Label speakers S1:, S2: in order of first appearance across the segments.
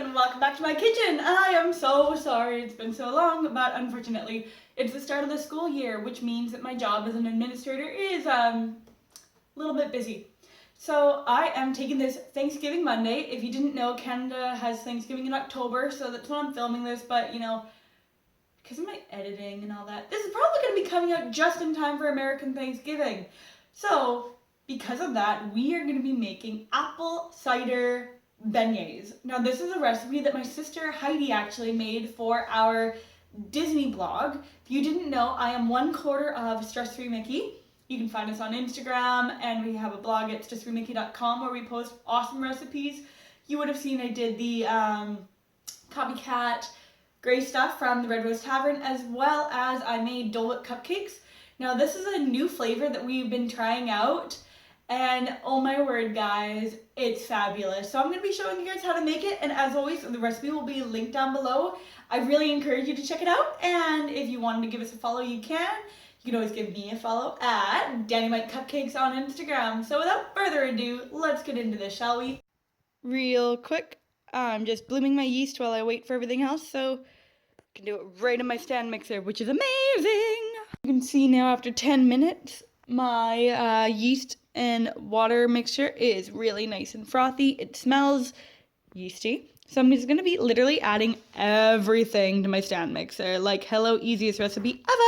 S1: and welcome back to my kitchen. I am so sorry it's been so long, but unfortunately it's the start of the school year, which means that my job as an administrator is a little bit busy. So I am taking this Thanksgiving Monday. If you didn't know, Canada has Thanksgiving in October, so that's when I'm filming this, but you know, because of my editing and all that, this is probably going to be coming out just in time for American Thanksgiving. So because of that, we are going to be making apple cider beignets. Now this is a recipe that my sister Heidi actually made for our Disney blog. If you didn't know, I am 1/4 of Stress Free Mickey. You can find us on Instagram, and we have a blog at stressfreemickey.com where we post awesome recipes. You would have seen I did the copycat gray stuff from the Red Rose Tavern, as well as I made Dole Whip cupcakes. Now this is a new flavor that we've been trying out, and oh my word guys, it's fabulous. So I'm going to be showing you guys how to make it, and as always the recipe will be linked down below. I really encourage you to check it out, and if you wanted to give us a follow you can. You can always give me a follow at Dani-mite Cupcakes on Instagram. So without further ado, let's get into this, shall we? Real quick, I'm just blooming my yeast while I wait for everything else, so I can do it right in my stand mixer, which is amazing! You can see now after 10 minutes, my yeast and water mixture is really nice and frothy. It smells yeasty. So I'm just going to be literally adding everything to my stand mixer. Like, hello, easiest recipe ever!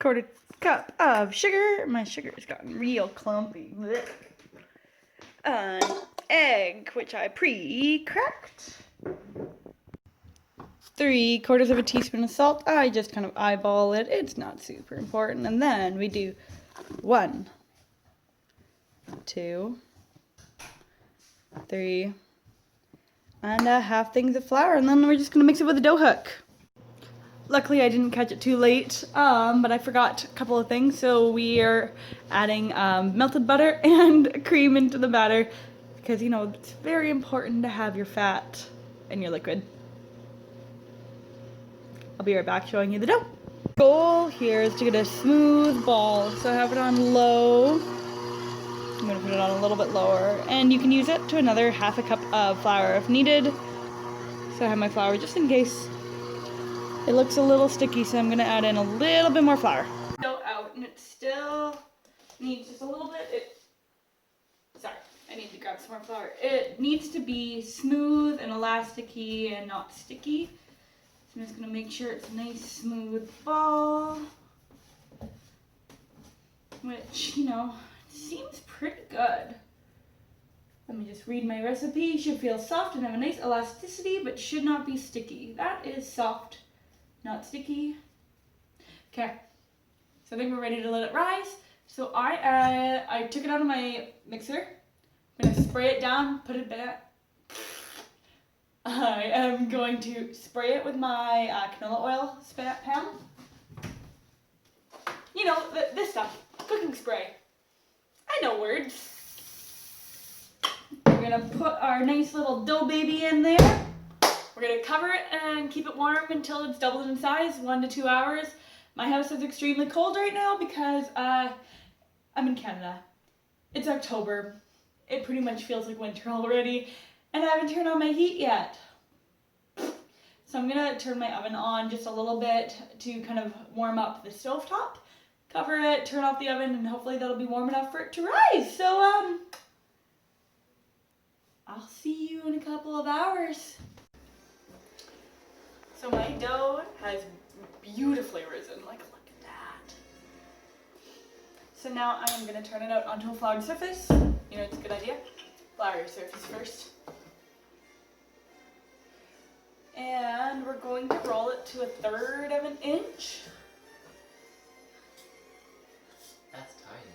S1: 1/4 cup of sugar. My sugar has gotten real clumpy. An egg, which I pre-cracked. 3/4 teaspoon of salt. I just kind of eyeball it. It's not super important. And then we do 1, 2, 3, and 1/2 things of flour. And then we're just going to mix it with a dough hook. Luckily I didn't catch it too late, but I forgot a couple of things, so we are adding melted butter and cream into the batter, because you know, it's very important to have your fat and your liquid. I'll be right back showing you the dough. Goal here is to get a smooth ball, so I have it on low. I'm going to put it on a little bit lower, and you can use it to another 1/2 cup of flour if needed. So I have my flour just in case. It looks a little sticky, so I'm going to add in a little bit more flour. Dough out, and it still needs just a little bit. Sorry, I need to grab some more flour. It needs to be smooth and elasticy and not sticky. So I'm just going to make sure it's a nice smooth ball, which, you know, seems pretty good. Let me just read my recipe. Should feel soft and have a nice elasticity, but should not be sticky. That is soft. Not sticky. Okay, so I think we're ready to let it rise. So I took it out of my mixer. I'm gonna spray it down, put it back. I am going to spray it with my canola oil pan. You know, this stuff, cooking spray. I know words. We're gonna put our nice little dough baby in there. We're going to cover it and keep it warm until it's doubled in size, 1 to 2 hours. My house is extremely cold right now because I'm in Canada. It's October. It pretty much feels like winter already, and I haven't turned on my heat yet. So I'm going to turn my oven on just a little bit to kind of warm up the stovetop. Cover it, turn off the oven, and hopefully that'll be warm enough for it to rise. So I'll see you in a couple of hours. So my dough has beautifully risen, like look at that. So now I am going to turn it out onto a floured surface. You know, it's a good idea. Flour your surface first. And we're going to roll it to 1/3 of an inch.
S2: That's tiny.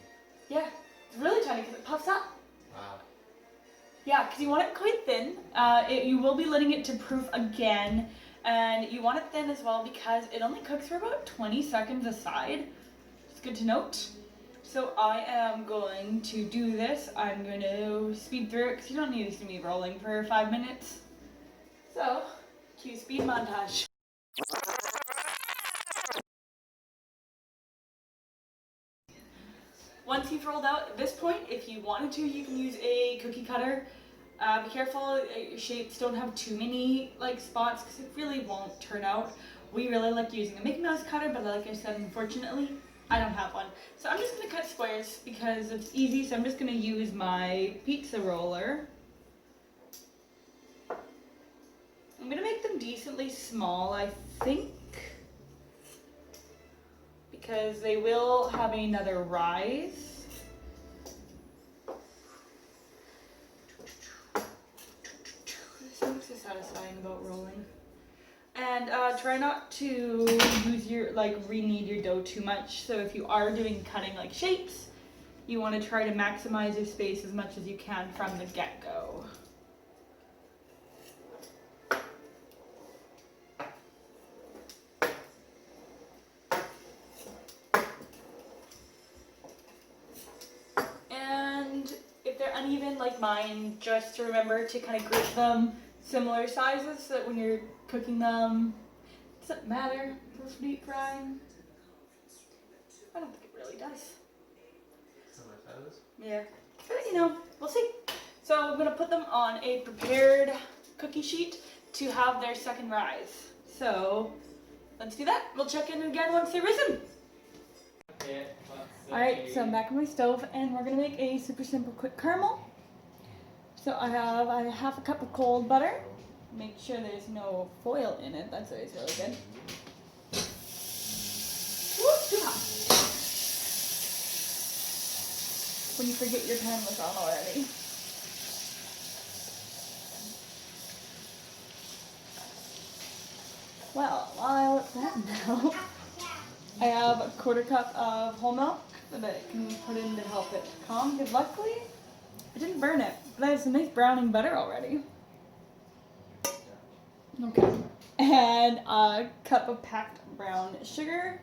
S1: Yeah, it's really tiny because it puffs up.
S2: Wow.
S1: Yeah, because you want it quite thin. You will be letting it to proof again. And you want it thin as well because it only cooks for about 20 seconds a side. It's good to note. So I am going to do this. I'm going to speed through it because you don't need to see me rolling for 5 minutes. So, cue speed montage. Once you've rolled out, at this point, if you wanted to, you can use a cookie cutter. Be careful your shapes don't have too many like spots because it really won't turn out. We really like using a Mickey Mouse cutter, but like I said, unfortunately, I don't have one. So I'm just gonna cut squares because it's easy. So I'm just gonna use my pizza roller. I'm gonna make them decently small, I think, because they will have another rise. Something so satisfying about rolling. And try not to use your, re-knead your dough too much. So if you are doing cutting like shapes, you want to try to maximize your space as much as you can from the get-go. And if they're uneven like mine, just remember to kind of group them similar sizes so that when you're cooking them, it doesn't matter for deep frying. I don't think it really does. Yeah, but you know, we'll see. So I'm gonna put them on a prepared cookie sheet to have their second rise. So let's do that. We'll check in again once they're risen. Alright, so I'm back on my stove and we're gonna make a super simple quick caramel. So I have a half a cup of cold butter. Make sure there's no foil in it, that's always really good. Woo, too hot. When you forget your pan was on already. Well, while I let that melt, I have a quarter cup of whole milk that I can put in to help it calm. Because luckily, I didn't burn it, but I have some nice browning butter already. Okay, and a cup of packed brown sugar.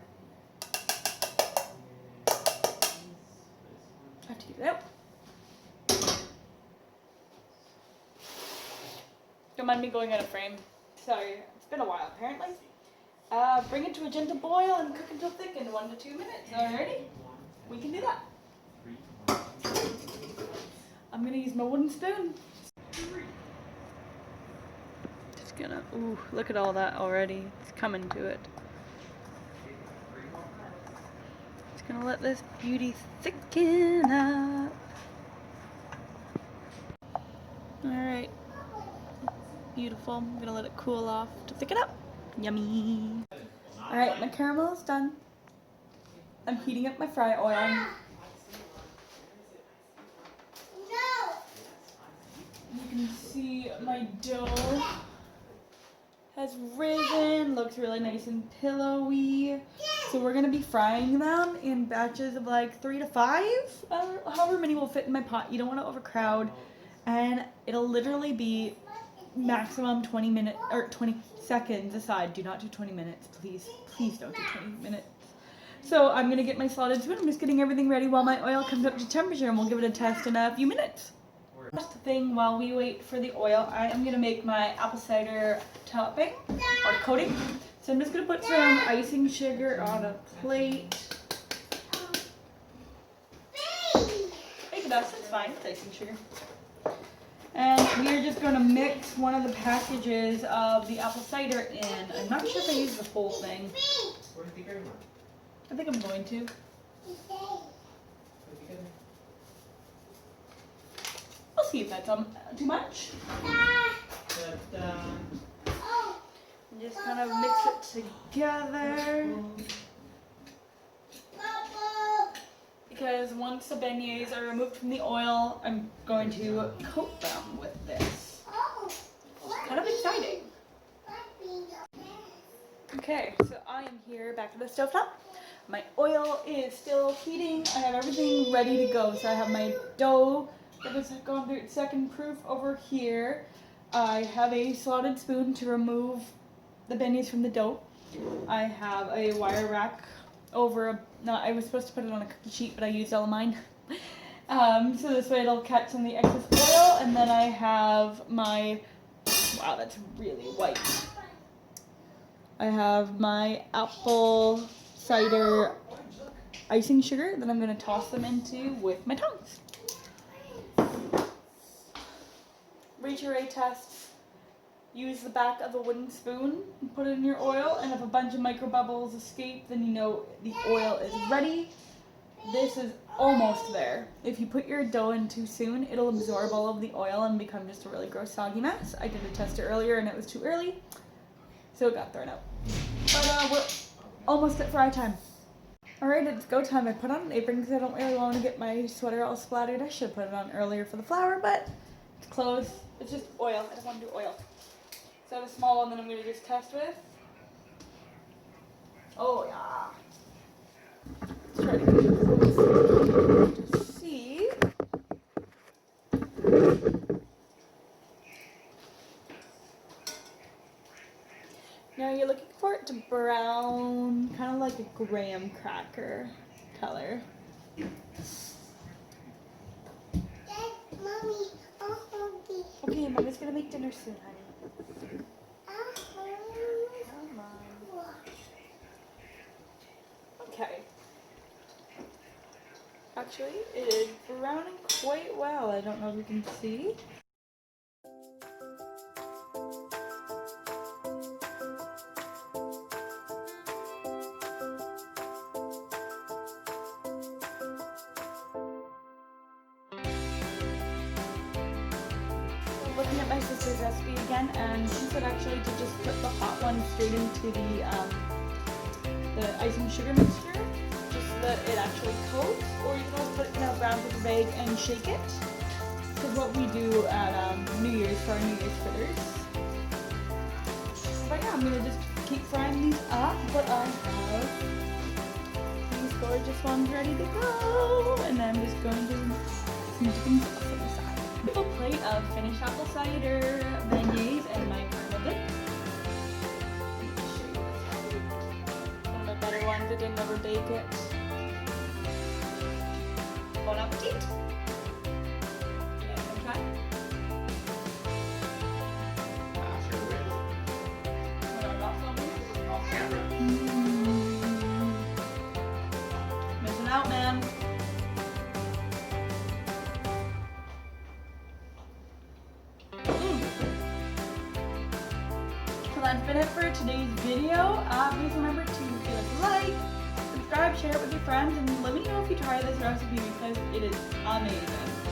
S1: I have to get it out. Don't mind me going out of frame. Sorry, it's been a while apparently. Bring it to a gentle boil and cook until thick in 1 to 2 minutes. Alrighty, we can do that. I'm gonna use my wooden spoon. Just gonna, ooh, look at all that already. It's coming to it. Just gonna let this beauty thicken up. Alright, beautiful. I'm gonna let it cool off to thicken up. Yummy. Alright, my caramel is done. I'm heating up my fry oil. You can see my dough has risen, looks really nice and pillowy. So we're gonna be frying them in batches of like 3 to 5, however many will fit in my pot. You don't want to overcrowd, and it'll literally be maximum 20 minutes or 20 seconds aside. Do not do 20 minutes, please. Please don't do 20 minutes. So I'm gonna get my slotted spoon. I'm just getting everything ready while my oil comes up to temperature, and we'll give it a test in a few minutes. First thing, while we wait for the oil, I am gonna make my apple cider topping or coating. So I'm just gonna put some icing sugar on a plate. Make it us, it's fine, it's icing sugar. And we are just going to mix one of the packages of the apple cider in. I'm not sure if I use the whole thing. I think I'm going to. We'll see if that's too much. And just kind of mix it together. Because once the beignets are removed from the oil, I'm going to coat them with this. Kind of exciting. Okay, so I am here back at the stovetop. My oil is still heating. I have everything ready to go. So I have my dough that has gone through its second proof over here. I have a slotted spoon to remove the beignets from the dough. I have a wire rack over I was supposed to put it on a cookie sheet, but I used all of mine. So this way it'll catch some of the excess oil, and then I have my, wow, that's really white. I have my apple cider icing sugar that I'm gonna toss them into with my tongs. Reach-Array test. Use the back of a wooden spoon and put it in your oil, and if a bunch of micro bubbles escape, then you know the oil is ready. This is almost there. If you put your dough in too soon, it'll absorb all of the oil and become just a really gross soggy mess. I did a tester earlier and it was too early, so it got thrown out. But we're almost at fry time. Alright, it's go time. I put on an apron because I don't really want to get my sweater all splattered. I should have put it on earlier for the flour, but it's close. It's just oil. I just want to do oil. So I have a small one that I'm going to just test with. Oh yeah. Let's try to get it close to see. Now you're looking for it to brown, kind of like a graham cracker color.
S3: Mommy,
S1: Okay, Mommy's gonna make dinner soon, honey. Come on. Okay. Actually, it is browning quite well. I don't know if you can see. Looking at my sister's recipe again, and she said actually to just put the hot one straight into the icing sugar mixture, just so that it actually coats, or you can also put it in a brown paper bag and shake it. This is what we do at New Year's for our New Year's fritters. But yeah, I'm gonna just keep frying these up, but I have these gorgeous ones ready to go, and I'm just going to some sauce on the side. A plate of finished apple cider, beignets, and my caramel dip. One of my better ones, I didn't ever bake it. Bon appetit! Yeah, try.
S2: Sure will.
S1: What I got from you?
S2: Off camera.
S1: Missing out, man. That's been it for today's video. Please remember to give us a like, subscribe, share it with your friends, and let me know if you try this recipe because it is amazing.